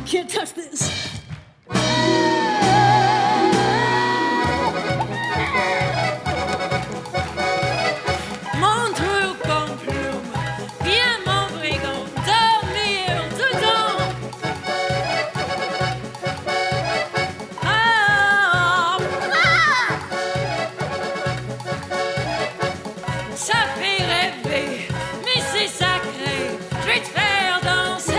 Can't touch this. Mon truc en plume, viens mon brigand, dormir dedans. Ah, ça fait rêver, mais c'est sacré, je vais te faire danser.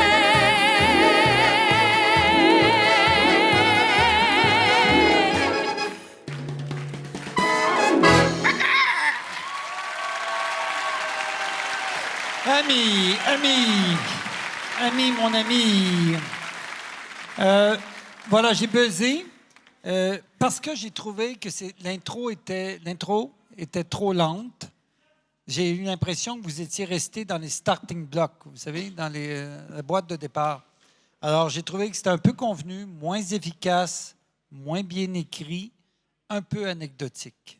Ami, mon ami. Voilà, j'ai buzzé parce que j'ai trouvé que l'intro était trop lente. J'ai eu l'impression que vous étiez resté dans les starting blocks, vous savez, dans la boîte de départ. Alors, j'ai trouvé que c'était un peu convenu, moins efficace, moins bien écrit, un peu anecdotique.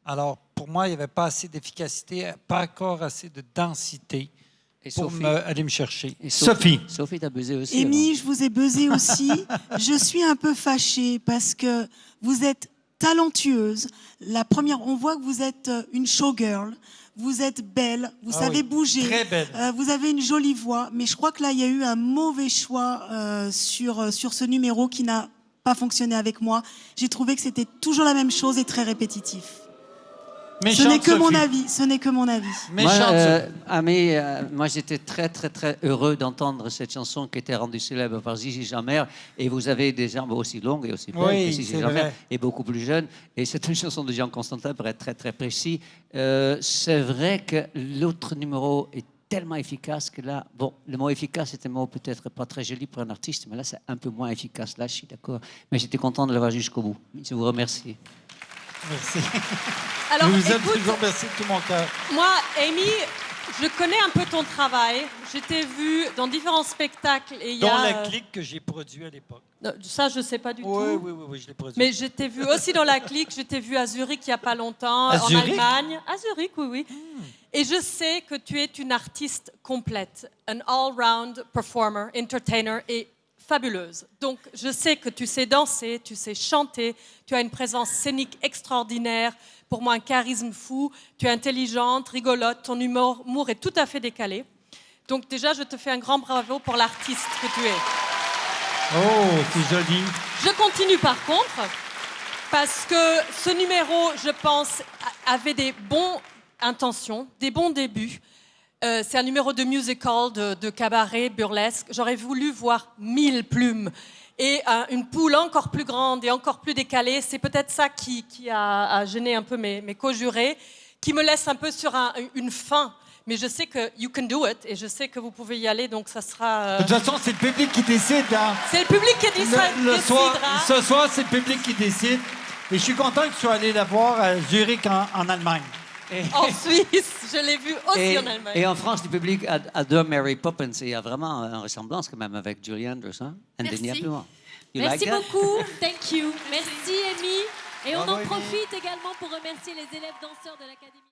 Alors, pour moi, il n'y avait pas assez d'efficacité, pas encore assez de densité pour aller me chercher. Et Sophie. Sophie, t'as buzzé aussi. Amy, je vous ai buzzé aussi. Je suis un peu fâchée parce que vous êtes talentueuse. La première, on voit que vous êtes une showgirl. Vous êtes belle, vous savez bouger. Très belle. Vous avez une jolie voix, mais je crois que là, il y a eu un mauvais choix sur ce numéro qui n'a pas fonctionné avec moi. J'ai trouvé que c'était toujours la même chose et très répétitif. Ce n'est que mon avis, ce n'est que mon avis. Moi, j'étais très, très, très heureux d'entendre cette chanson qui était rendue célèbre par Zizi Jeanmaire. Et vous avez des jambes aussi longues et aussi belles que Zizi Jeanmaire, et beaucoup plus jeune. Et c'est une chanson de Jean Constantin, pour être très, très précis. C'est vrai que l'autre numéro est tellement efficace que là, bon, le mot efficace est un mot peut-être pas très joli pour un artiste, mais là, c'est un peu moins efficace. Là, je suis d'accord. Mais j'étais content de l'avoir jusqu'au bout. Je vous remercie. Merci. Alors, je vous aime écoute, toujours, merci de tout mon cœur. moi, Amy, je connais un peu ton travail. Je t'ai vu dans différents spectacles. Et Dont la clique que j'ai produit à l'époque. Ça, je ne sais pas du tout. Oui, je l'ai produit. Mais je t'ai vu aussi dans la clique. Je t'ai vu à Zurich il n'y a pas longtemps, À en Zurich? Allemagne. À Zurich, oui. Et je sais que tu es une artiste complète, un all-round performer, entertainer et fabuleuse. Donc, je sais que tu sais danser, tu sais chanter, tu as une présence scénique extraordinaire, pour moi un charisme fou, tu es intelligente, rigolote, ton humour est tout à fait décalé. Donc déjà, je te fais un grand bravo pour l'artiste que tu es. Oh, c'est joli. Je continue par contre, parce que ce numéro, je pense, avait des bonnes intentions, des bons débuts. C'est un numéro de musical, de cabaret, burlesque. J'aurais voulu voir 1000 plumes et une poule encore plus grande et encore plus décalée. C'est peut-être ça qui a gêné un peu mes co-jurés, qui me laisse un peu sur une fin. Mais je sais que you can do it et je sais que vous pouvez y aller, donc ça sera... De toute façon, c'est le public qui décide. Hein? C'est le public qui décidera. Ce soir, c'est le public qui décide. Et je suis content que tu sois allé la voir à Zurich, en Allemagne. En Suisse, je l'ai vu aussi en Allemagne. Et en France, le public adore Mary Poppins. Il y a vraiment une ressemblance quand même avec Julie Andrews, hein? Indéniablement. Merci beaucoup. Thank you. Merci, Amy. Et on en profite également pour remercier les élèves danseurs de l'Académie.